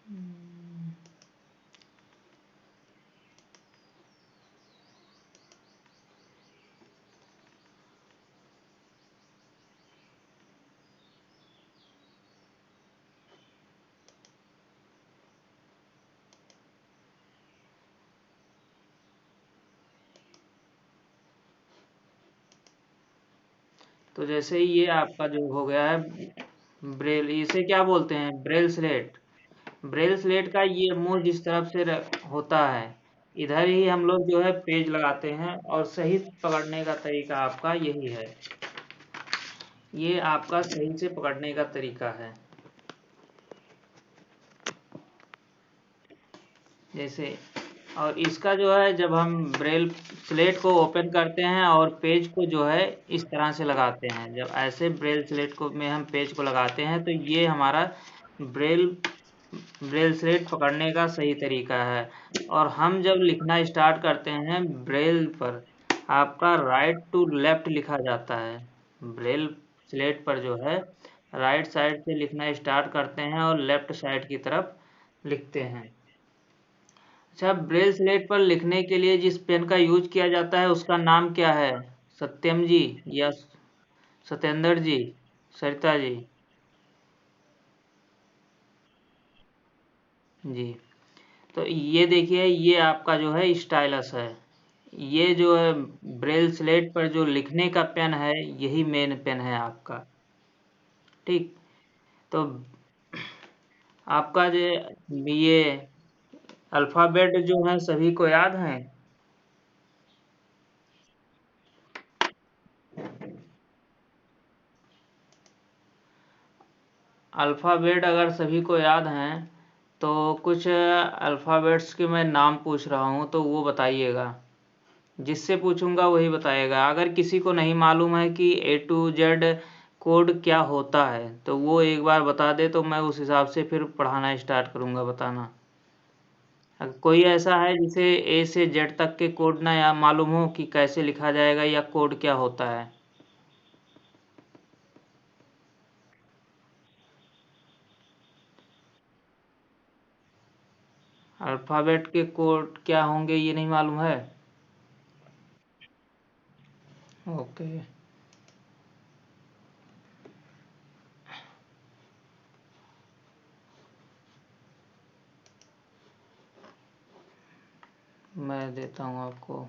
तो जैसे ये आपका जो हो गया है ब्रेल, इसे क्या बोलते हैं, ब्रेल स्लेट। ब्रेल स्लेट का ये मुंह जिस तरफ से होता है, इधर ही हम लोग जो है पेज लगाते हैं, और सही पकड़ने का तरीका आपका यही है। ये आपका सही से पकड़ने का तरीका है। जैसे, और इसका जो है जब हम ब्रेल स्लेट को ओपन करते हैं और पेज को जो है इस तरह से लगाते हैं, जब ऐसे ब्रेल स्लेट को में हम पेज को लगाते हैं तो ये हमारा ब्रेल ब्रेल स्लेट पकड़ने का सही तरीका है। और हम जब लिखना स्टार्ट करते हैं ब्रेल पर, आपका राइट टू लेफ्ट लिखा जाता है। ब्रेल स्लेट पर जो है राइट साइड से लिखना स्टार्ट करते हैं और लेफ्ट साइड की तरफ लिखते हैं। अच्छा, ब्रेल स्लेट पर लिखने के लिए जिस पेन का यूज किया जाता है उसका नाम क्या है? सत्यम जी, या सत्येंद्र जी, सरिता जी? जी, तो ये देखिए, ये आपका जो है स्टाइलस है। ये जो है ब्रेल स्लेट पर जो लिखने का पेन है, यही मेन पेन है आपका। ठीक, तो आपका जो ये अल्फ़ाबेट जो है सभी को याद है? अल्फ़ाबेट अगर सभी को याद हैं तो कुछ अल्फ़ाबेट्स के मैं नाम पूछ रहा हूँ तो वो बताइएगा। जिससे पूछूंगा वही बताएगा। अगर किसी को नहीं मालूम है कि ए टू जेड कोड क्या होता है तो वो एक बार बता दे, तो मैं उस हिसाब से फिर पढ़ाना स्टार्ट करूंगा बताना। अगर कोई ऐसा है जिसे ए से जेड तक के कोड ना या मालूम हो कि कैसे लिखा जाएगा या कोड क्या होता है। अल्फ़ाबेट के कोड क्या होंगे ये नहीं मालूम है? ओके, मैं देता हूँ आपको।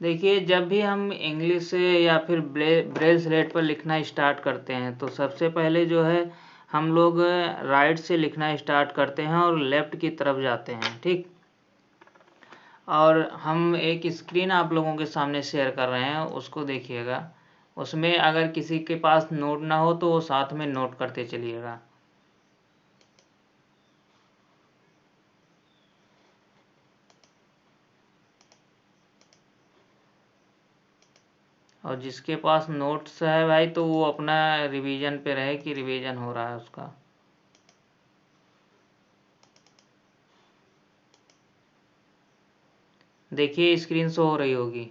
देखिए, जब भी हम इंग्लिश से या फिर ब्रेल स्लेट पर लिखना स्टार्ट करते हैं तो सबसे पहले जो है हम लोग राइट से लिखना स्टार्ट करते हैं और लेफ्ट की तरफ जाते हैं। ठीक, और हम एक स्क्रीन आप लोगों के सामने शेयर कर रहे हैं, उसको देखिएगा। उसमें अगर किसी के पास नोट ना हो तो वो साथ में नोट करते चलिएगा। और जिसके पास नोट्स है भाई, तो वो अपना रिवीजन पे रहे कि रिवीजन हो रहा है उसका। देखिए, स्क्रीन शो हो रही होगी।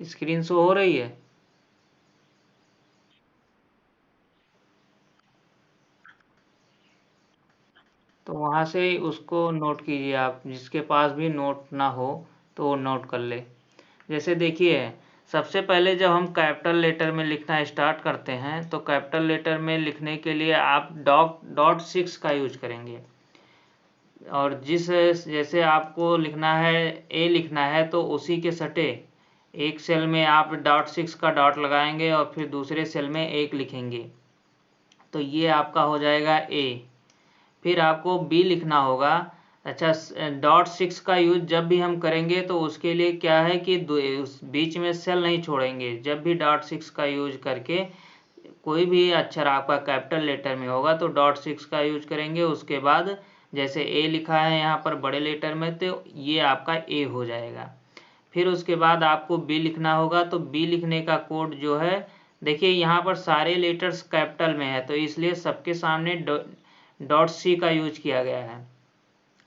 स्क्रीन शो हो रही है। तो वहाँ से उसको नोट कीजिए, आप जिसके पास भी नोट ना हो तो वो नोट कर ले। जैसे देखिए, सबसे पहले जब हम कैपिटल लेटर में लिखना स्टार्ट करते हैं तो कैपिटल लेटर में लिखने के लिए आप डॉट सिक्स का यूज करेंगे। और जैसे आपको लिखना है, ए लिखना है, तो उसी के सटे एक सेल में आप डॉट सिक्स का डॉट लगाएंगे और फिर दूसरे सेल में एक लिखेंगे, तो ये आपका हो जाएगा ए। फिर आपको बी लिखना होगा। अच्छा, डॉट सिक्स का यूज जब भी हम करेंगे तो उसके लिए क्या है कि उस बीच में सेल नहीं छोड़ेंगे। जब भी डॉट सिक्स का यूज करके कोई भी अक्षर आपका कैपिटल लेटर में होगा तो डॉट सिक्स का यूज करेंगे। उसके बाद जैसे ए लिखा है यहाँ पर बड़े लेटर में, तो ये आपका ए हो जाएगा। फिर उसके बाद आपको बी लिखना होगा, तो बी लिखने का कोड जो है देखिए यहाँ पर सारे लेटर्स कैपिटल में है, तो इसलिए सबके सामने डॉट सी का यूज किया गया है।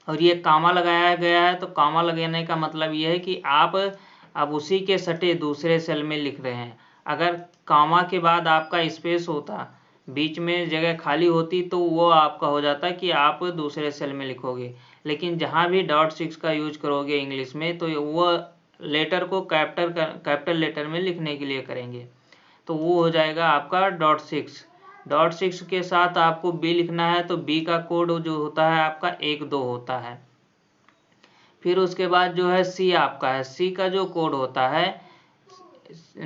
और ये कामा लगाया गया है, तो कामा लगाने का मतलब ये है कि आप अब उसी के सटे दूसरे सेल में लिख रहे हैं। अगर कामा के बाद आपका स्पेस होता, बीच में जगह खाली होती, तो वो आपका हो जाता कि आप दूसरे सेल में लिखोगे। लेकिन जहाँ भी .6 का यूज करोगे इंग्लिश में, तो वो लेटर को कैपिटल लेटर में लिखने के लिए करेंगे, तो वो हो जाएगा आपका .6 के साथ आपको बी लिखना है, तो बी का कोड जो होता है आपका 1-2 होता है। फिर उसके बाद जो है सी आपका है, सी का जो कोड होता है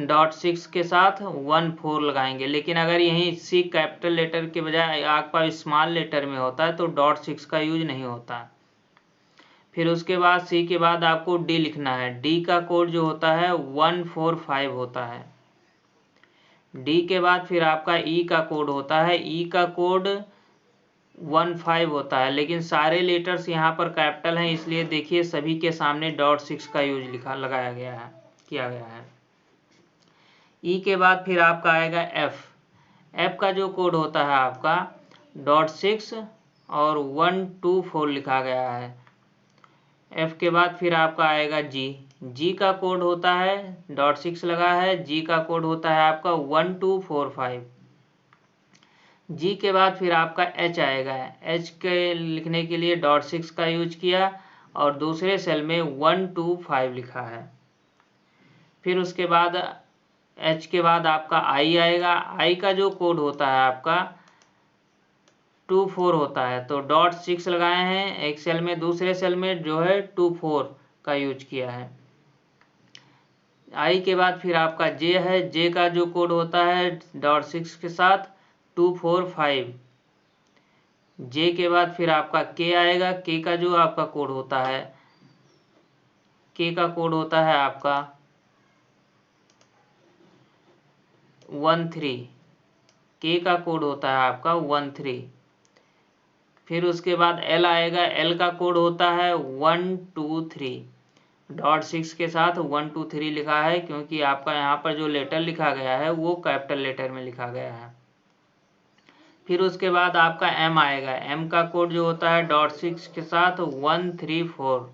.6 के साथ 1-4 लगाएंगे। लेकिन अगर यहीं सी कैपिटल लेटर के बजाय आपका स्मॉल लेटर में होता है, तो .6 का यूज नहीं होता। फिर उसके बाद सी के बाद आपको डी लिखना है। डी का कोड जो होता है 145 होता है। डी के बाद फिर आपका ई का कोड होता है। ई का कोड 15 होता है, लेकिन सारे लेटर्स यहाँ पर कैपिटल हैं, इसलिए देखिए सभी के सामने .6 का यूज लगाया गया है, किया गया है। ई के बाद फिर आपका आएगा एफ। एफ का जो कोड होता है आपका .6 और 124 लिखा गया है। एफ के बाद फिर आपका आएगा जी। जी का कोड होता है .6 लगा है, जी का कोड होता है आपका 1245। जी के बाद फिर आपका एच आएगा। एच के लिखने के लिए .6 का यूज किया और दूसरे सेल में 125 लिखा है। फिर उसके बाद एच के बाद आपका आई आएगा। आई का जो कोड होता है आपका 24 होता है, तो .6 लगाए हैं एक सेल में, दूसरे सेल में जो है 24 का यूज किया है। आई के बाद फिर आपका जे है। जे का जो कोड होता है .6 के साथ 245। जे के बाद फिर आपका के आएगा। के का जो आपका कोड होता है, के का कोड होता है आपका 13। के का कोड होता है आपका 13। फिर उसके बाद एल आएगा। एल का कोड होता है 123। .6 के साथ 123 लिखा है, क्योंकि आपका यहाँ पर जो लेटर लिखा गया है वो कैपिटल लेटर में लिखा गया है। फिर उसके बाद आपका एम आएगा। एम का कोड जो होता है .6 के साथ 134।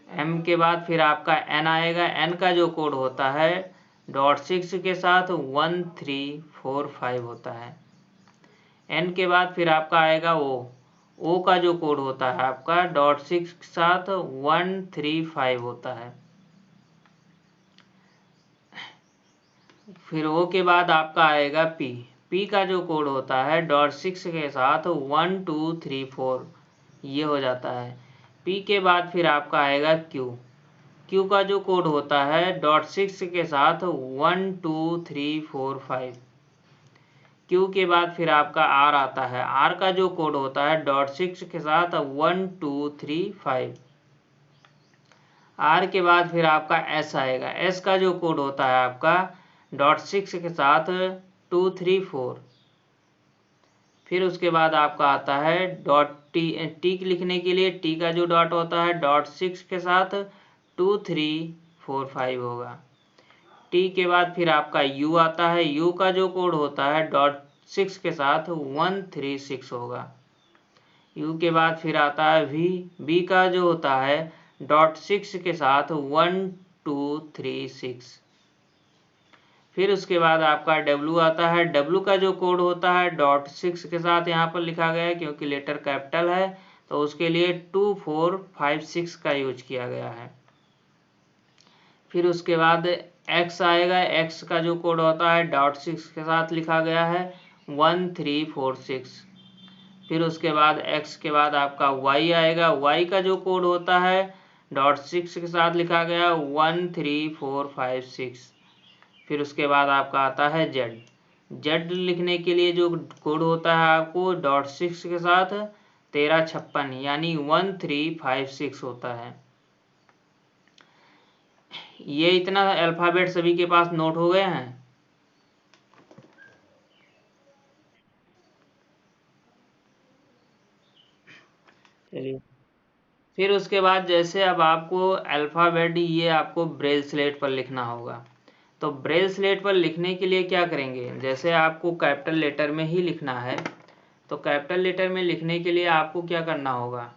एम के बाद फिर आपका एन आएगा। एन का जो कोड होता है .6 के साथ 1345 होता है। एन के बाद फिर आपका आएगा ओ का जो कोड होता है आपका .6 के साथ 135 होता है। फिर ओ के बाद आपका आएगा पी। पी का जो कोड होता है .6 के साथ 1234, ये हो जाता है। पी के बाद फिर आपका आएगा क्यू। क्यू का जो कोड होता है .6 के साथ 12345। क्यू के बाद फिर आपका आर आता है। आर का जो कोड होता है .6 के साथ 1235। आर के बाद फिर आपका एस आएगा। एस का जो कोड होता है आपका .6 के साथ 234। फिर उसके बाद आपका आता है टी लिखने के लिए टी का जो डॉट होता है .6 के साथ 2345 होगा। टी के बाद फिर आपका यू आता है। यू का जो कोड होता है .6 के साथ 136 होगा। यू के बाद फिर आता है वी। वी का जो होता है .6 के साथ 1236। फिर उसके बाद आपका डब्ल्यू आता है। डब्ल्यू का जो कोड होता है .6 के साथ यहाँ पर लिखा गया है, क्योंकि लेटर कैपिटल है, तो उसके लिए 2456 का यूज किया गया है। फिर उसके बाद एक्स आएगा। एक्स का जो कोड होता है .6 के साथ लिखा गया है 1346। फिर उसके बाद एक्स के बाद आपका वाई आएगा। वाई का जो कोड होता है .6 के साथ लिखा गया 13456। फिर उसके बाद आपका आता है जेड। जेड लिखने के लिए जो कोड होता है आपको .6 के साथ 1356 यानी 1356 होता है। ये इतना अल्फ़ाबेट सभी के पास नोट हो गए हैं। चलिए, फिर उसके बाद जैसे अब आपको अल्फ़ाबेट ये आपको ब्रेल स्लेट पर लिखना होगा। तो ब्रेल स्लेट पर लिखने के लिए क्या करेंगे, जैसे आपको कैपिटल लेटर में ही लिखना है, तो कैपिटल लेटर में लिखने के लिए आपको क्या करना होगा,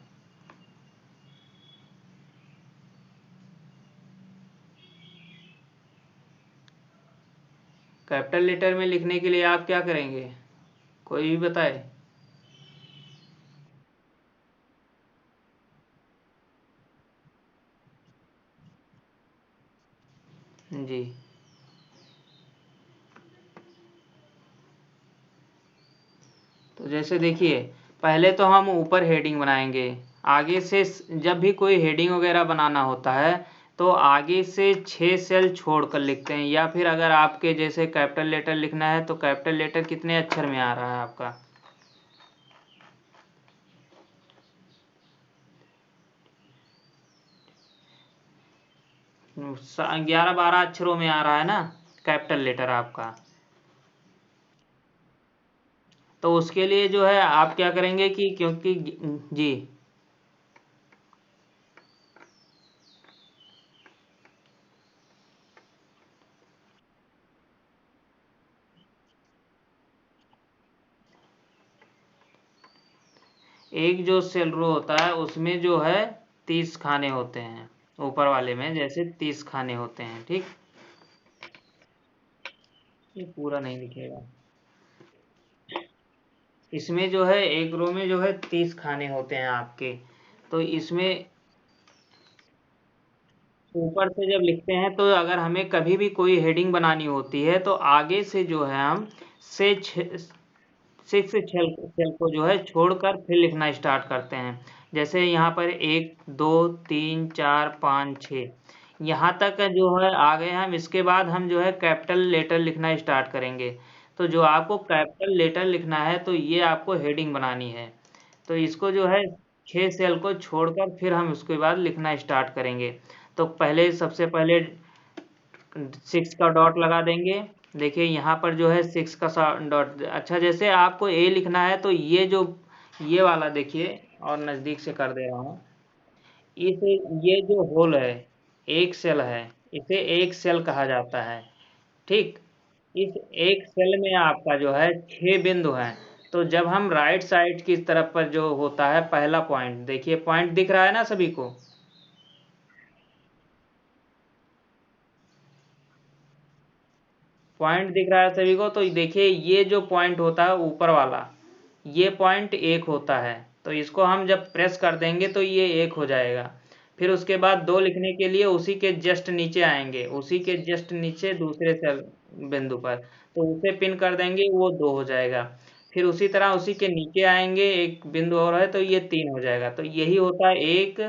कैपिटल लेटर में लिखने के लिए आप क्या करेंगे, कोई भी बताए। जी, तो जैसे देखिए, पहले तो हम ऊपर हेडिंग बनाएंगे, आगे से जब भी कोई हेडिंग वगैरह बनाना होता है तो आगे से 6 सेल छोड़कर लिखते हैं, या फिर अगर आपके जैसे कैपिटल लेटर लिखना है तो कैपिटल लेटर कितने अक्षर में आ रहा है आपका, 11-12 अक्षरों में आ रहा है ना कैपिटल लेटर आपका। तो उसके लिए जो है आप क्या करेंगे कि क्योंकि जी, एक जो सेल रो होता है उसमें जो है 30 खाने होते हैं, ऊपर वाले में जैसे 30 खाने होते हैं, ठीक। ये पूरा नहीं लिखेगा, इसमें जो है एक रो में जो है 30 खाने होते हैं आपके। तो इसमें ऊपर से जब लिखते हैं तो अगर हमें कभी भी कोई हेडिंग बनानी होती है तो आगे से जो है हम से 6 सेल को जो है छोड़कर फिर लिखना स्टार्ट करते हैं। जैसे यहाँ पर 1 2 3 4 5 6 यहाँ तक जो है आ गए हम, इसके बाद हम जो है कैपिटल लेटर लिखना स्टार्ट करेंगे। तो जो आपको कैपिटल लेटर लिखना है तो ये आपको हेडिंग बनानी है, तो इसको जो है 6 सेल को छोड़कर फिर हम उसके बाद लिखना स्टार्ट करेंगे। तो पहले सबसे पहले 6 का डॉट लगा देंगे। देखिए यहाँ पर जो है 6 का डॉट, अच्छा जैसे आपको ए लिखना है तो ये जो ये वाला देखिए, और नज़दीक से कर दे रहा हूँ, इस ये जो होल है, एक सेल है, इसे एक सेल कहा जाता है, ठीक। इस एक सेल में आपका जो है 6 बिंदु हैं। तो जब हम राइट साइड की तरफ पर जो होता है पहला पॉइंट, देखिए पॉइंट दिख रहा है ना सभी को, पॉइंट दिख रहा है सभी को, तो देखिए ये जो पॉइंट होता है ऊपर वाला, ये पॉइंट एक होता है। तो इसको हम जब प्रेस कर देंगे तो ये एक हो जाएगा। फिर उसके बाद दो लिखने के लिए उसी के जस्ट नीचे आएंगे, उसी के जस्ट नीचे दूसरे सेल बिंदु पर, तो उसे पिन कर देंगे, वो दो हो जाएगा। फिर उसी तरह उसी के नीचे आएंगे, एक बिंदु और है तो ये तीन हो जाएगा। तो यही होता है एक,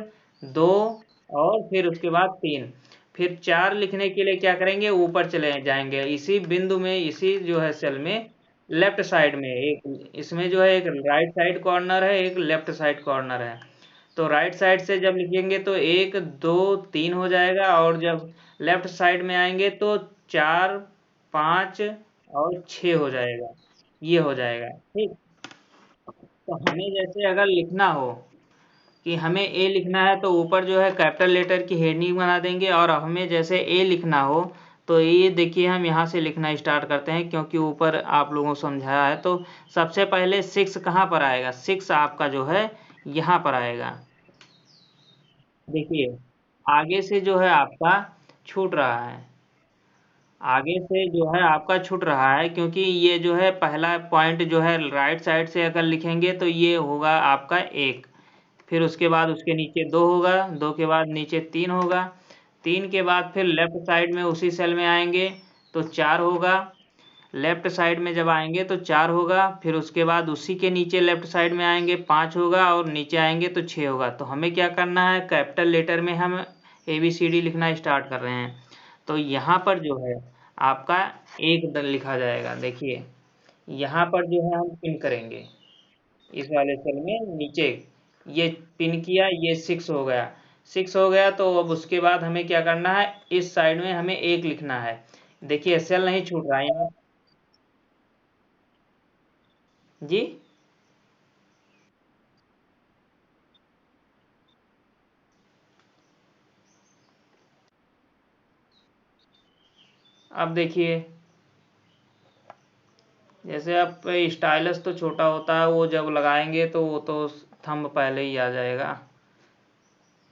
दो, और फिर उसके बाद तीन। फिर चार लिखने के लिए क्या करेंगे, ऊपर चले जाएंगे इसी बिंदु में, इसी जो है सेल में लेफ्ट साइड में एक, इसमें जो है एक राइट साइड कॉर्नर है, एक लेफ्ट साइड कॉर्नर है। तो राइट साइड से जब लिखेंगे तो एक, दो, तीन हो जाएगा, और जब लेफ्ट साइड में आएंगे तो चार, पाँच और छः हो जाएगा, ये हो जाएगा, ठीक। तो हमें जैसे अगर लिखना हो कि हमें ए लिखना है तो ऊपर जो है कैपिटल लेटर की हेडिंग बना देंगे, और हमें जैसे ए लिखना हो तो ये देखिए हम यहाँ से लिखना स्टार्ट करते हैं, क्योंकि ऊपर आप लोगों को समझाया है। तो सबसे पहले 6 कहाँ पर आएगा, 6 आपका जो है यहाँ पर आएगा। देखिए आगे से जो है आपका छूट रहा है, आगे से जो है आपका छूट रहा है, क्योंकि ये जो है पहला पॉइंट जो है राइट साइड से अगर लिखेंगे तो ये होगा आपका एक। फिर उसके बाद उसके नीचे दो होगा, दो के बाद नीचे तीन होगा, तीन के बाद फिर लेफ्ट साइड में उसी सेल में आएंगे तो चार होगा, लेफ्ट साइड में जब आएंगे तो चार होगा, फिर उसके बाद उसी के नीचे लेफ्ट साइड में आएंगे पाँच होगा, और नीचे आएंगे तो छः होगा। तो हमें क्या करना है, कैपिटल लेटर में हम ABCD लिखना स्टार्ट कर रहे हैं। तो यहाँ पर जो है आपका एक दल लिखा जाएगा, देखिए यहाँ पर जो है हम पिन करेंगे इस वाले सेल में नीचे, ये पिन किया, ये 6 हो गया, 6 हो गया। तो अब उसके बाद हमें क्या करना है, इस साइड में हमें एक लिखना है। देखिए सेल नहीं छूट रहा है यहाँ, जी। अब देखिए, जैसे आप स्टाइलस तो छोटा होता है, वो जब लगाएंगे तो वो तो थंब पहले ही आ जाएगा।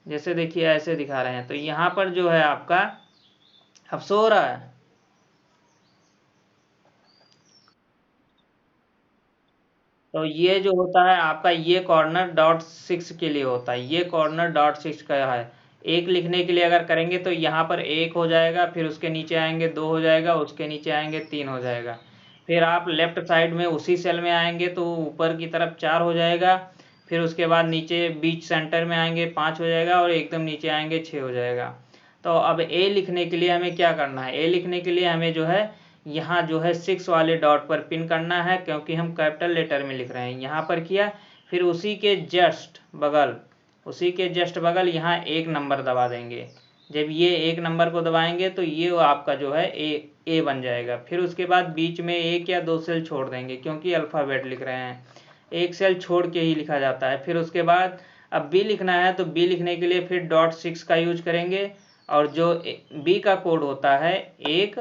जैसे देखिए ऐसे दिखा रहे हैं, तो यहाँ पर जो है आपका अब सो रहा है। तो ये जो होता है आपका, ये कॉर्नर डॉट सिक्स के लिए होता है, ये कॉर्नर डॉट सिक्स का है। एक लिखने के लिए अगर करेंगे तो यहाँ पर एक हो जाएगा, फिर उसके नीचे आएंगे दो हो जाएगा, उसके नीचे आएंगे तीन हो जाएगा। फिर आप लेफ्ट साइड में उसी सेल में आएंगे तो ऊपर की तरफ चार हो जाएगा। फिर उसके बाद नीचे बीच सेंटर में आएंगे पाँच हो जाएगा, और एकदम नीचे आएंगे छः हो जाएगा। तो अब ए लिखने के लिए हमें क्या करना है, ए लिखने के लिए हमें जो है यहाँ जो है सिक्स वाले डॉट पर पिन करना है, क्योंकि हम कैपिटल लेटर में लिख रहे हैं। यहाँ पर किया, फिर उसी के जस्ट बगल यहाँ एक नंबर दबा देंगे। जब ये एक नंबर को दबाएंगे तो ये आपका जो है ए बन जाएगा। फिर उसके बाद बीच में एक या दो सेल छोड़ देंगे, क्योंकि अल्फ़ाबेट लिख रहे हैं, एक सेल छोड़ के ही लिखा जाता है। फिर उसके बाद अब बी लिखना है, तो बी लिखने के लिए फिर डॉट सिक्स का यूज करेंगे, और जो बी का कोड होता है एक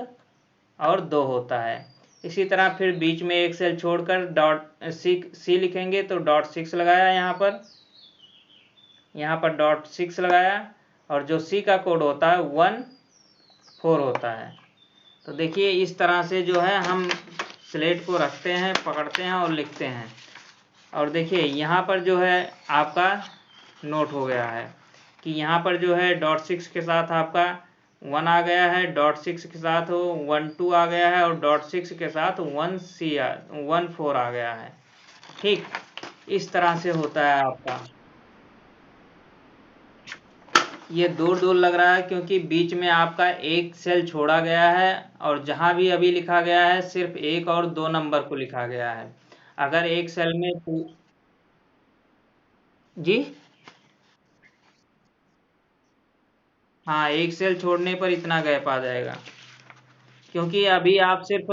और दो होता है। इसी तरह फिर बीच में एक सेल छोड़कर डॉट सी लिखेंगे, तो डॉट सिक्स लगाया यहाँ पर डॉट सिक्स लगाया, और जो सी का कोड होता है 1 4 होता है। तो देखिए इस तरह से जो है हम स्लेट को रखते हैं, पकड़ते हैं और लिखते हैं। और देखिए यहाँ पर जो है आपका नोट हो गया है कि यहाँ पर जो है डॉट सिक्स के साथ आपका 1 आ गया है, डॉट सिक्स के साथ 1 2 आ गया है, और डॉट सिक्स के साथ 1 4 आ गया है। ठीक, इस तरह से होता है आपका। ये दूर दूर लग रहा है क्योंकि बीच में आपका एक सेल छोड़ा गया है, और जहां भी अभी लिखा गया है सिर्फ एक और दो नंबर को लिखा गया है। अगर एक सेल में जी, हाँ, एक सेल छोड़ने पर इतना गैप आ जाएगा, क्योंकि अभी आप सिर्फ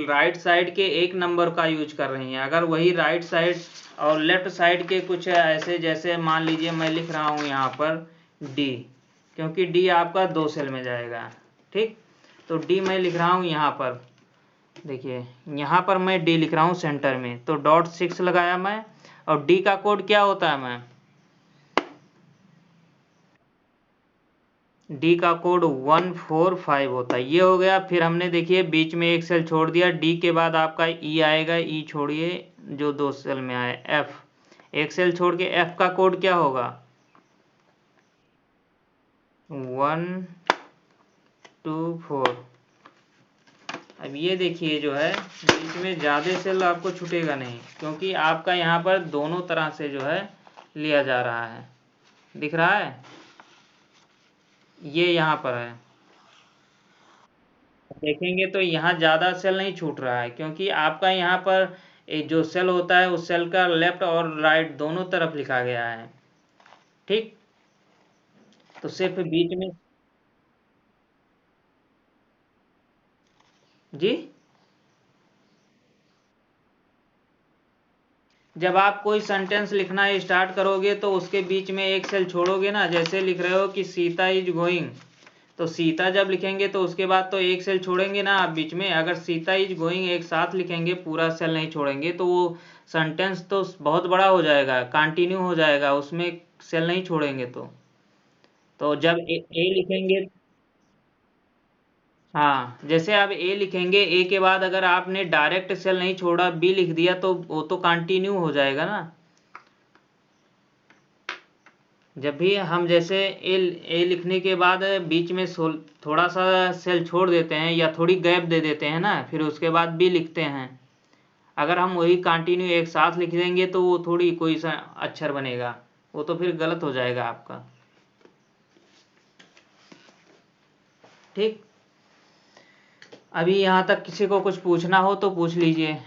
राइट साइड के एक नंबर का यूज कर रही हैं। अगर वही राइट साइड और लेफ्ट साइड के कुछ ऐसे, जैसे मान लीजिए मैं लिख रहा हूँ यहाँ पर डी, क्योंकि डी आपका दो सेल में जाएगा। ठीक, तो डी मैं लिख रहा हूँ यहाँ पर, देखिए यहाँ पर मैं डी लिख रहा हूँ सेंटर में, तो डॉट सिक्स लगाया मैं। और डी का कोड क्या होता है, मैं डी का कोड 145 होता है, ये हो गया। फिर हमने देखिए बीच में एक सेल छोड़ दिया, डी के बाद आपका ई आएगा, ई छोड़िए जो दो सेल में आए, एफ, एक सेल छोड़ के एफ का कोड क्या होगा, 1 2 4। अब ये देखिए जो है बीच में ज़्यादा सेल आपको छूटेगा नहीं, क्योंकि आपका यहाँ पर दोनों तरह से जो है लिया जा रहा है, दिख रहा है, ये यहाँ पर है, देखेंगे तो यहाँ ज़्यादा सेल नहीं छूट रहा है, क्योंकि आपका यहाँ पर जो सेल होता है उस सेल का लेफ्ट और राइट दोनों तरफ लिखा गया है। ठीक, तो सिर्फ बीच में, जी, जब आप कोई सेंटेंस लिखना स्टार्ट करोगे तो उसके बीच में एक सेल छोड़ोगे ना, जैसे लिख रहे हो कि सीता इज गोइंग, तो सीता जब लिखेंगे तो उसके बाद तो एक सेल छोड़ेंगे ना आप बीच में। अगर सीता इज गोइंग एक साथ लिखेंगे, पूरा सेल नहीं छोड़ेंगे, तो वो सेंटेंस तो बहुत बड़ा हो जाएगा, कंटिन्यू हो जाएगा, उसमें सेल नहीं छोड़ेंगे। तो जब ए लिखेंगे, हाँ, जैसे आप ए लिखेंगे, ए के बाद अगर आपने डायरेक्ट सेल नहीं छोड़ा, बी लिख दिया, तो वो तो कंटिन्यू हो जाएगा ना। जब भी हम जैसे ए लिखने के बाद बीच में थोड़ा सा सेल छोड़ देते हैं या थोड़ी गैप दे देते हैं ना, फिर उसके बाद बी लिखते हैं, अगर हम वही कंटिन्यू एक साथ लिख देंगे तो वो थोड़ी कोई सा अक्षर बनेगा, वो तो फिर गलत हो जाएगा आपका। ठीक, अभी यहाँ तक किसी को कुछ पूछना हो तो पूछ लीजिए।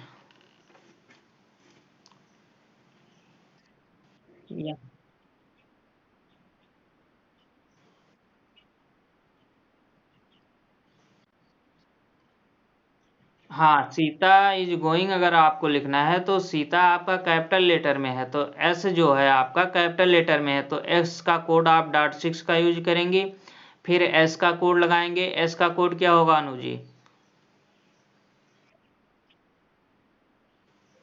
हाँ, सीता इज गोइंग अगर आपको लिखना है तो सीता आपका कैपिटल लेटर में है, तो एस जो है आपका कैपिटल लेटर में है, तो एस का कोड आप .6 का यूज करेंगे। फिर एस का कोड लगाएंगे, एस का कोड क्या होगा अनु जी,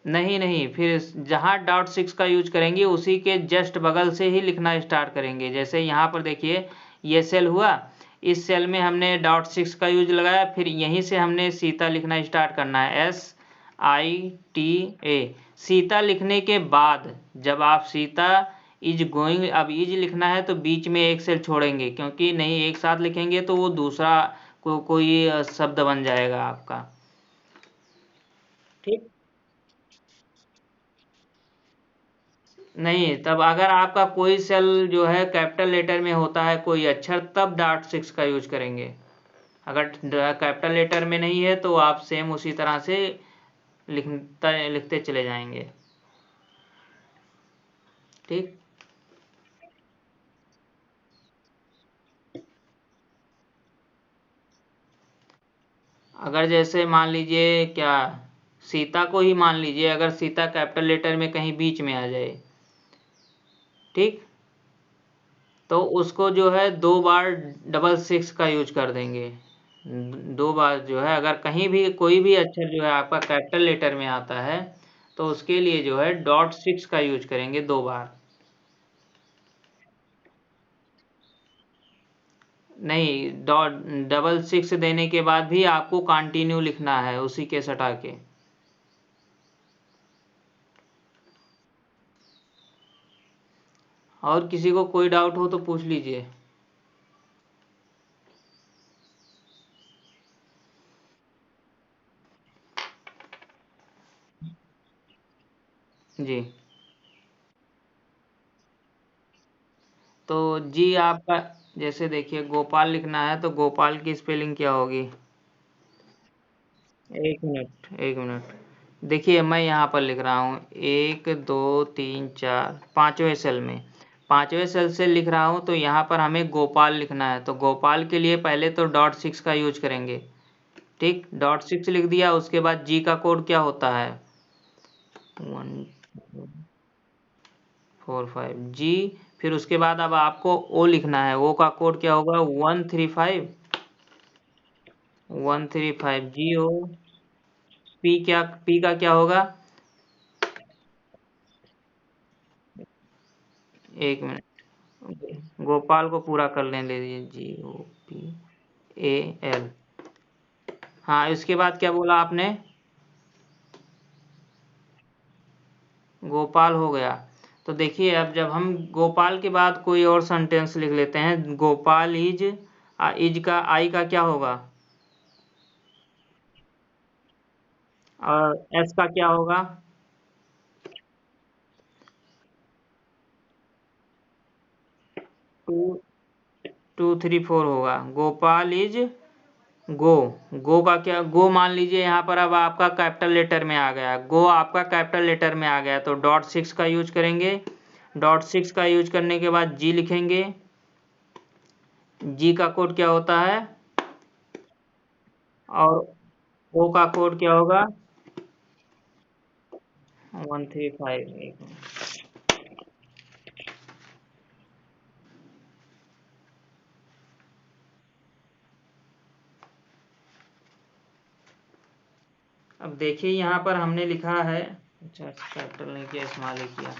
नहीं नहीं, फिर जहाँ डॉट सिक्स का यूज करेंगे उसी के जस्ट बगल से ही लिखना स्टार्ट करेंगे। जैसे यहाँ पर देखिए ये सेल हुआ, इस सेल में हमने डॉट सिक्स का यूज लगाया, फिर यहीं से हमने सीता लिखना स्टार्ट करना है, SITA। सीता लिखने के बाद जब आप सीता इज गोइंग, अब इज लिखना है तो बीच में एक सेल छोड़ेंगे, क्योंकि नहीं एक साथ लिखेंगे तो वो दूसरा कोई शब्द बन जाएगा आपका। ठीक, नहीं तब अगर आपका कोई सेल जो है कैपिटल लेटर में होता है कोई अक्षर, तब डॉट सिक्स का यूज करेंगे। अगर कैपिटल लेटर में नहीं है तो आप सेम उसी तरह से लिखते चले जाएंगे। ठीक, अगर जैसे मान लीजिए क्या, सीता को ही मान लीजिए, अगर सीता कैपिटल लेटर में कहीं बीच में आ जाए, ठीक, तो उसको जो है दो बार डबल सिक्स का यूज कर देंगे। दो बार जो है अगर कहीं भी कोई भी अक्षर जो है आपका कैपिटल लेटर में आता है तो उसके लिए जो है डॉट सिक्स का यूज करेंगे दो बार। नहीं, डॉट डबल सिक्स देने के बाद भी आपको कंटिन्यू लिखना है उसी के सटा के। और किसी को कोई डाउट हो तो पूछ लीजिए। जी, तो जी आपका, जैसे देखिए गोपाल लिखना है तो गोपाल की स्पेलिंग क्या होगी? एक मिनट एक मिनट, देखिए मैं यहाँ पर लिख रहा हूँ, एक दो तीन चार, पांचवें सेल में, पांचवें सेल से लिख रहा हूँ, तो यहाँ पर हमें गोपाल लिखना है, तो गोपाल के लिए पहले तो डॉट सिक्स का यूज करेंगे। ठीक, डॉट सिक्स लिख दिया, उसके बाद जी का कोड क्या होता है? 1 4 5 जी। फिर उसके बाद अब आपको ओ लिखना है, ओ का कोड क्या होगा? 1 3 5, 1 3 5 जी ओ। पी क्या, पी का क्या होगा? एक मिनट, गोपाल को पूरा कर लेने दीजिए, GOPAL। हाँ, इसके बाद क्या बोला आपने? गोपाल हो गया। तो देखिए अब जब हम गोपाल के बाद कोई और सेंटेंस लिख लेते हैं, गोपाल इज, इज का आई का क्या होगा? और एस का क्या होगा? 2 2 3 4 होगा। गोपाल इज गो, गो का क्या, गो मान लीजिए यहाँ पर अब आपका कैपिटल लेटर में आ गया, गो आपका कैपिटल लेटर में आ गया, तो डॉट सिक्स का यूज करेंगे। डॉट सिक्स का यूज करने के बाद जी लिखेंगे। जी का कोड क्या होता है? और ओ का कोड क्या होगा? 1 3 5। अब देखिए यहाँ पर हमने लिखा है, अच्छा कैपिटल नहीं किया, स्मॉल ही किया,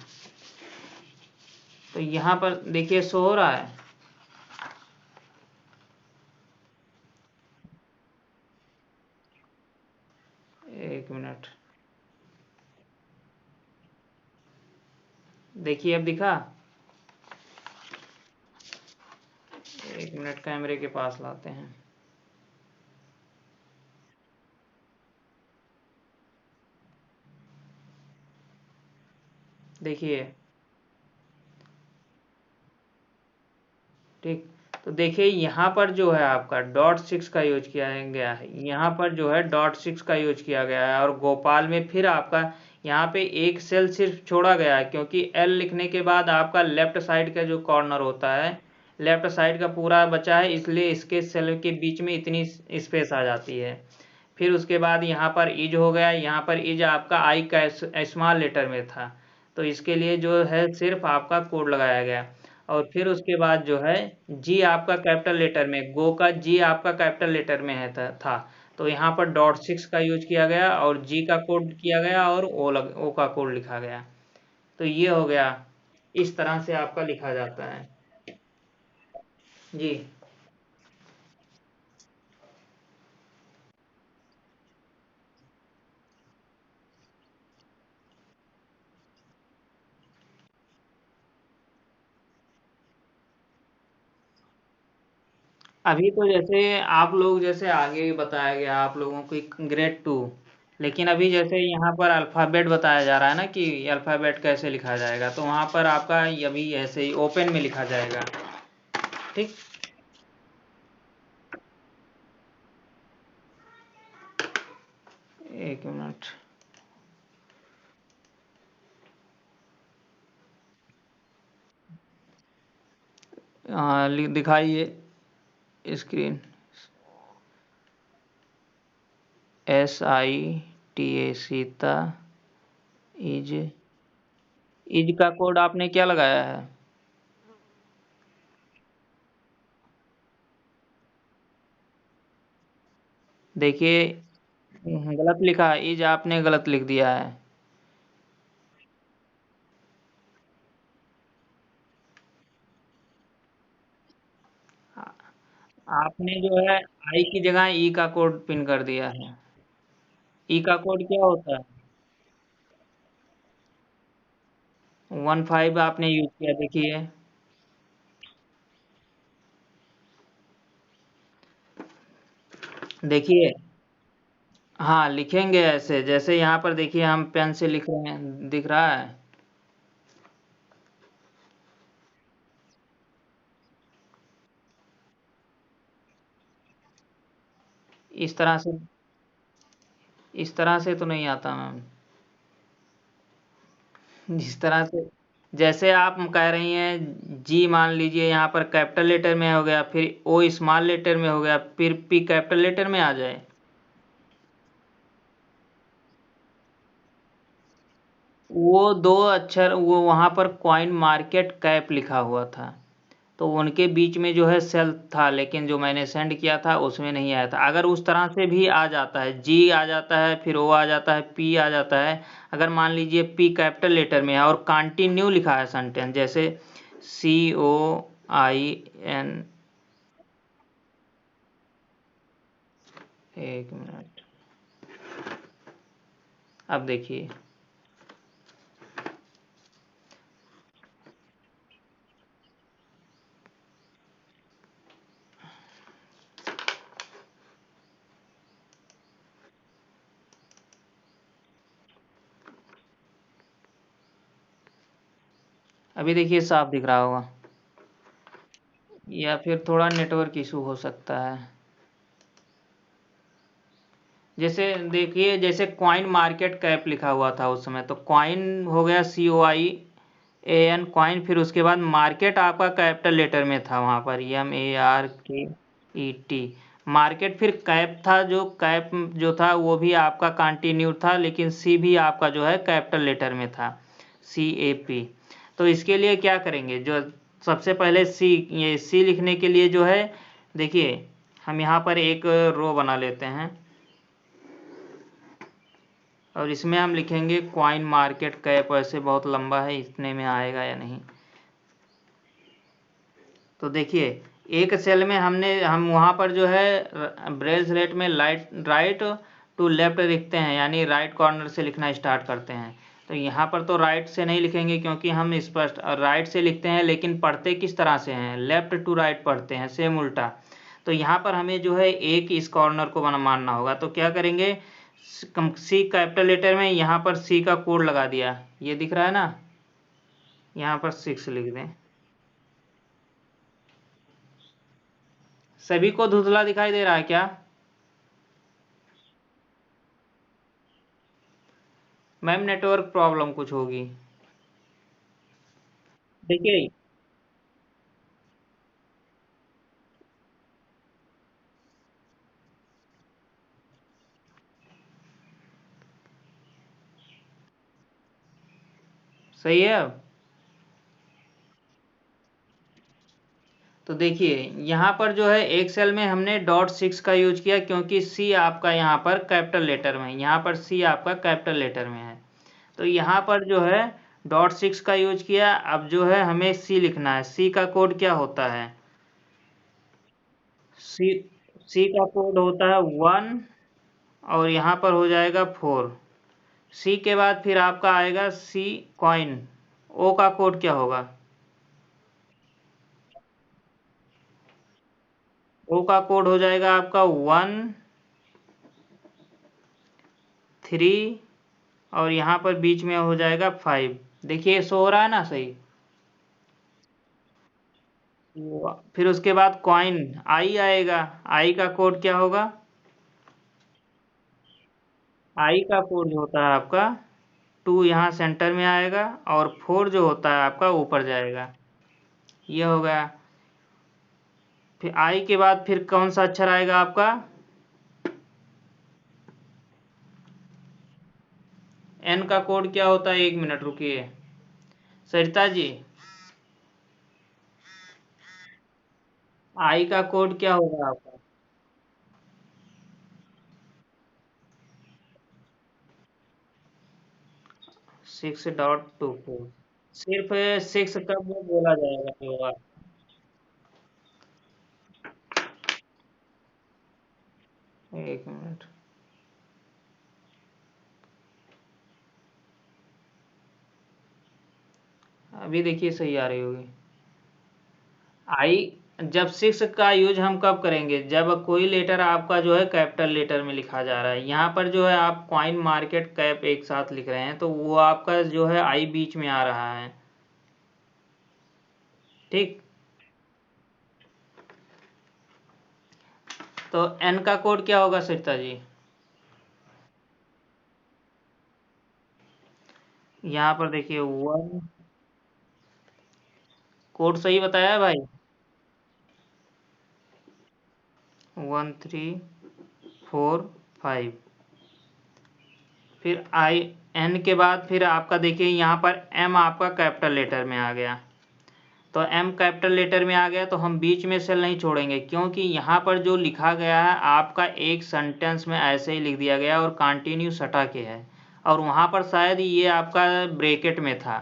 तो यहाँ पर देखिए शो हो रहा है। एक मिनट, देखिए अब दिखा। एक मिनट, कैमरे के पास लाते हैं। देखिए, ठीक, तो देखिए यहाँ पर जो है आपका डॉट सिक्स का यूज किया गया है, यहाँ पर जो है डॉट सिक्स का यूज किया गया है, और गोपाल में फिर आपका यहाँ पे एक सेल सिर्फ छोड़ा गया है, क्योंकि एल लिखने के बाद आपका लेफ्ट साइड का जो कॉर्नर होता है, लेफ्ट साइड का पूरा बचा है, इसलिए इसके सेल के बीच में इतनी स्पेस आ जाती है। फिर उसके बाद यहाँ पर इज हो गया, यहाँ पर इज आपका आई का स्मॉल लेटर में था, तो इसके लिए जो है सिर्फ आपका कोड लगाया गया। और फिर उसके बाद जो है जी आपका कैपिटल लेटर में, गो का जी आपका कैपिटल लेटर में है था, तो यहाँ पर .6 का यूज किया गया और जी का कोड किया गया और ओ का कोड लिखा गया। तो ये हो गया, इस तरह से आपका लिखा जाता है। जी। अभी तो जैसे आप लोग, जैसे आगे बताया गया आप लोगों को ग्रेड 2, लेकिन अभी जैसे यहाँ पर अल्फ़ाबेट बताया जा रहा है ना कि अल्फ़ाबेट कैसे लिखा जाएगा, तो वहाँ पर आपका अभी ऐसे ही ओपन में लिखा जाएगा। ठीक। एक मिनट। हाँ, दिखाइए screen. SI TA Sita is. Is का कोड आपने क्या लगाया है? देखिए, गलत लिखा है, इज आपने गलत लिख दिया है। आपने जो है आई की जगह ई का कोड पिन कर दिया है। ई का कोड क्या होता है? 15 आपने यूज किया, देखिए। देखिए, हाँ लिखेंगे ऐसे, जैसे यहाँ पर देखिए हम पेन से लिख रहे हैं, दिख रहा है। इस तरह से, इस तरह से तो नहीं आता मैम। जिस तरह से, जैसे आप कह रही हैं जी, मान लीजिए यहाँ पर कैपिटल लेटर में हो गया, फिर ओ स्मॉल लेटर में हो गया, फिर पी कैपिटल लेटर में आ जाए। वो दो अक्षर, वो वहाँ पर कॉइन मार्केट कैप लिखा हुआ था, तो उनके बीच में जो है सेल था, लेकिन जो मैंने सेंड किया था उसमें नहीं आया था। अगर उस तरह से भी आ जाता है, जी आ जाता है, फिर ओ आ जाता है, पी आ जाता है। अगर मान लीजिए पी कैपिटल लेटर में है और कंटिन्यू लिखा है सेंटेंस, जैसे COIN। एक मिनट, अब देखिए। अभी देखिए साफ दिख रहा होगा, या फिर थोड़ा नेटवर्क इशू हो सकता है। जैसे देखिए, जैसे कॉइन मार्केट कैप लिखा हुआ था उस समय, तो कॉइन हो गया COIAN कॉइन, फिर उसके बाद मार्केट आपका कैपिटल लेटर में था, वहाँ पर MARKET। मार्केट, फिर कैप था, जो कैप जो था वो भी आपका कंटिन्यू था, लेकिन सी भी आपका जो है कैपिटल लेटर में था, CAP। तो इसके लिए क्या करेंगे, जो सबसे पहले सी, ये सी लिखने के लिए जो है, देखिए हम यहाँ पर एक रो बना लेते हैं और इसमें हम लिखेंगे कॉइन मार्केट कैप। ऐसे बहुत लंबा है, इतने में आएगा या नहीं। तो देखिए, एक सेल में हम वहाँ पर जो है ब्रेस रेट में राइट टू लेफ्ट लिखते हैं, यानी राइट कॉर्नर से लिखना स्टार्ट करते हैं। तो यहाँ पर तो राइट से नहीं लिखेंगे, क्योंकि हम स्पष्ट राइट से लिखते हैं, लेकिन पढ़ते किस तरह से हैं, लेफ्ट टू राइट पढ़ते हैं, सेम उल्टा। तो यहाँ पर हमें जो है एक इस कॉर्नर को बना मानना होगा, तो क्या करेंगे, सी कैपिटल लेटर में यहाँ पर सी का कोड लगा दिया, ये दिख रहा है ना, यहाँ पर 6 लिख दें। सभी को धुंधला दिखाई दे रहा है क्या? मैम नेटवर्क प्रॉब्लम कुछ होगी। देखिए, सही है अब। तो देखिए यहाँ पर जो है एक सेल में हमने .6 का यूज किया क्योंकि सी आपका यहाँ पर कैपिटल लेटर में है, यहाँ पर सी आपका कैपिटल लेटर में है, तो यहाँ पर जो है .6 का यूज किया। अब जो है हमें सी लिखना है। सी का कोड क्या होता है? सी सी का कोड होता है 1 और यहाँ पर हो जाएगा 4। सी के बाद फिर आपका आएगा सी कॉइन। ओ का कोड क्या होगा? ओ का कोड हो जाएगा आपका 1 3 और यहाँ पर बीच में हो जाएगा 5। देखिए सो हो रहा है ना सही। फिर उसके बाद कॉइन आई आएगा। आई का कोड क्या होगा? आई का कोड जो होता है आपका 2 यहाँ सेंटर में आएगा और 4 जो होता है आपका ऊपर जाएगा। ये हो गया। फिर आई के बाद फिर कौन सा अक्षर आएगा आपका? एन का कोड क्या होता है? 1 मिनट रुकिए सरिता जी। आई का कोड क्या होगा आपका? 6.24। सिर्फ 6 कब बोला जाएगा होगा? एक मिनट। अभी देखिए सही आ रही होगी। आई जब 6 का यूज हम कब करेंगे? जब कोई लेटर आपका जो है कैपिटल लेटर में लिखा जा रहा है। यहाँ पर जो है आप कॉइन मार्केट कैप एक साथ लिख रहे हैं तो वो आपका जो है आई बीच में आ रहा है। ठीक, तो एन का कोड क्या होगा सरिता जी? यहाँ पर देखिए 1। कोड सही बताया है भाई? 1 3 4 5। फिर आई एन के बाद फिर आपका देखिए यहाँ पर एम आपका कैपिटल लेटर में आ गया। तो एम कैपिटल लेटर में आ गया तो हम बीच में सेल नहीं छोड़ेंगे क्योंकि यहाँ पर जो लिखा गया है आपका एक सेंटेंस में ऐसे ही लिख दिया गया और कंटिन्यू सटा के है, और वहाँ पर शायद ये आपका ब्रैकेट में था।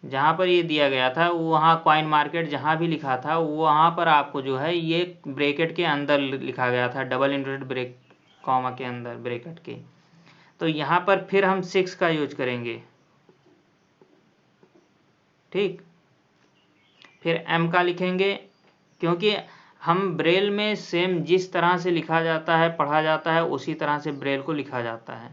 जहाँ पर ये दिया गया था वहाँ कॉइन मार्केट जहाँ भी लिखा था वहाँ पर आपको जो है ये ब्रैकेट के अंदर लिखा गया था, डबल इंटरेड ब्रेक कॉमा के अंदर ब्रैकेट के। तो यहाँ पर फिर हम 6 का यूज करेंगे। ठीक, फिर एम का लिखेंगे क्योंकि हम ब्रेल में सेम जिस तरह से लिखा जाता है पढ़ा जाता है उसी तरह से ब्रेल को लिखा जाता है।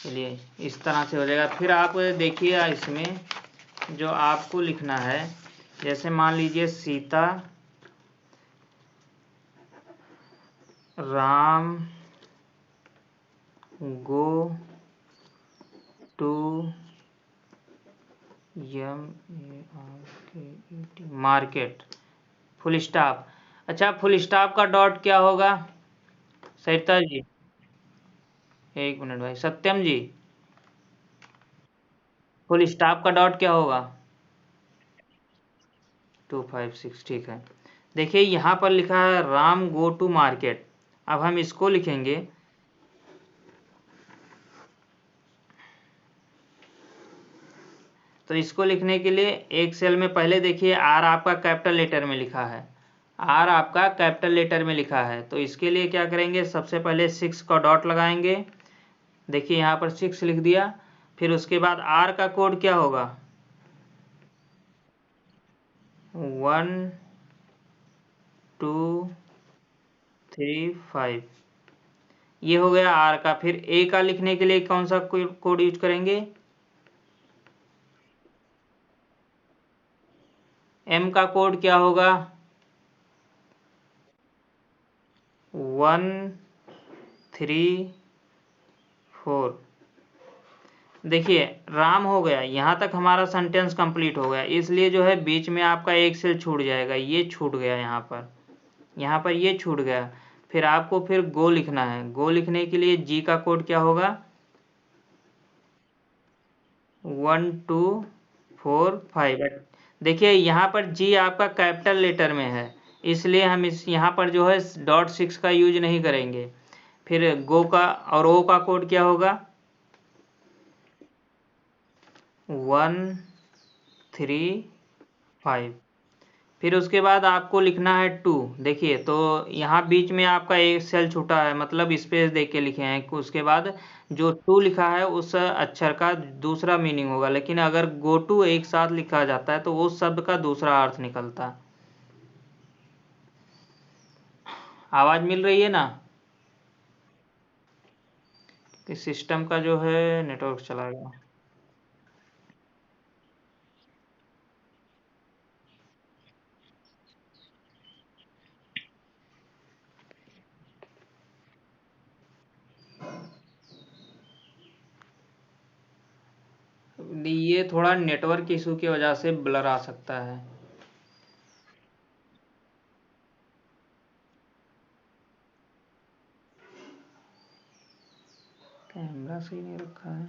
चलिए इस तरह से हो जाएगा। फिर आप देखिए इसमें जो आपको लिखना है, जैसे मान लीजिए Sita Ram go to market full stop. अच्छा फुल स्टॉप का डॉट क्या होगा सरिता जी? 1 मिनट भाई। सत्यम जी, फुल स्टॉप का डॉट क्या होगा? 256। ठीक है। देखिए यहाँ पर लिखा है राम गो टू मार्केट। अब हम इसको लिखेंगे तो इसको लिखने के लिए एक सेल में पहले देखिए आर आपका कैपिटल लेटर में लिखा है, आर आपका कैपिटल लेटर में लिखा है। तो इसके लिए क्या करेंगे, सबसे पहले 6 का डॉट लगाएंगे। देखिए यहाँ पर 6 लिख दिया। फिर उसके बाद आर का कोड क्या होगा? 1 2 3 5। ये हो गया आर का। फिर ए का लिखने के लिए कौन सा कोड यूज करेंगे? एम का कोड क्या होगा? 1 3 4। देखिए राम हो गया, यहाँ तक हमारा सेंटेंस कंप्लीट हो गया। इसलिए जो है बीच में आपका एक सेल छूट जाएगा, ये छूट गया यहाँ पर ये छूट गया। फिर आपको फिर गो लिखना है। गो लिखने के लिए जी का कोड क्या होगा? 1 2 4 5। देखिए यहाँ पर जी आपका कैपिटल लेटर में है, इसलिए हम इस यहाँ पर जो है .6 का यूज नहीं करेंगे। फिर गो का और ओ का कोड क्या होगा, 1 3 5। फिर उसके बाद आपको लिखना है 2। देखिए तो यहाँ बीच में आपका एक सेल छूटा है, मतलब स्पेस दे के लिखे हैं। उसके बाद जो 2 लिखा है उस अक्षर का दूसरा मीनिंग होगा, लेकिन अगर गो टू एक साथ लिखा जाता है तो उस शब्द का दूसरा अर्थ निकलता है। आवाज मिल रही है ना? कि सिस्टम का जो है नेटवर्क चला गया। ये थोड़ा नेटवर्क इशू की वजह से ब्लर आ सकता है। कैमरा सही नहीं रखा है।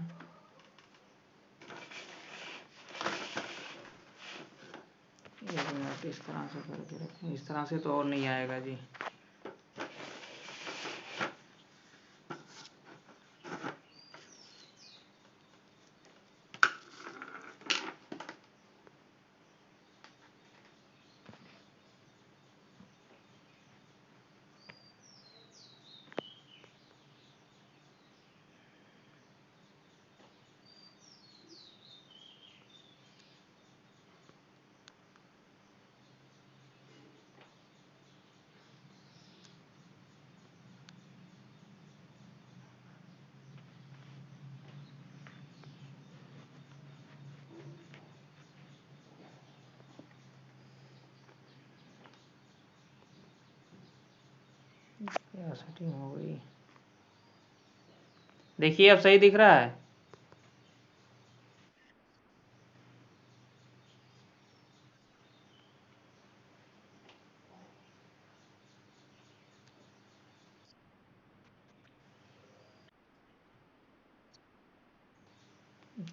एक मिनट, इस तरह से करके रखें, इस तरह से तो और नहीं आएगा जी। क्या सेटिंग हो गई? देखिए अब सही दिख रहा है।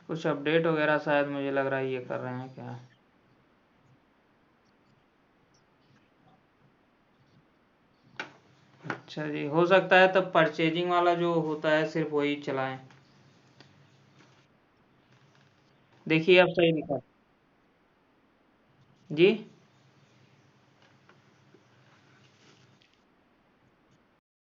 कुछ अपडेट वगैरह शायद मुझे लग रहा है ये कर रहे हैं क्या। अच्छा जी, हो सकता है तब परचेजिंग वाला जो होता है सिर्फ वही चलाएं। देखिए अब सही दिखा जी।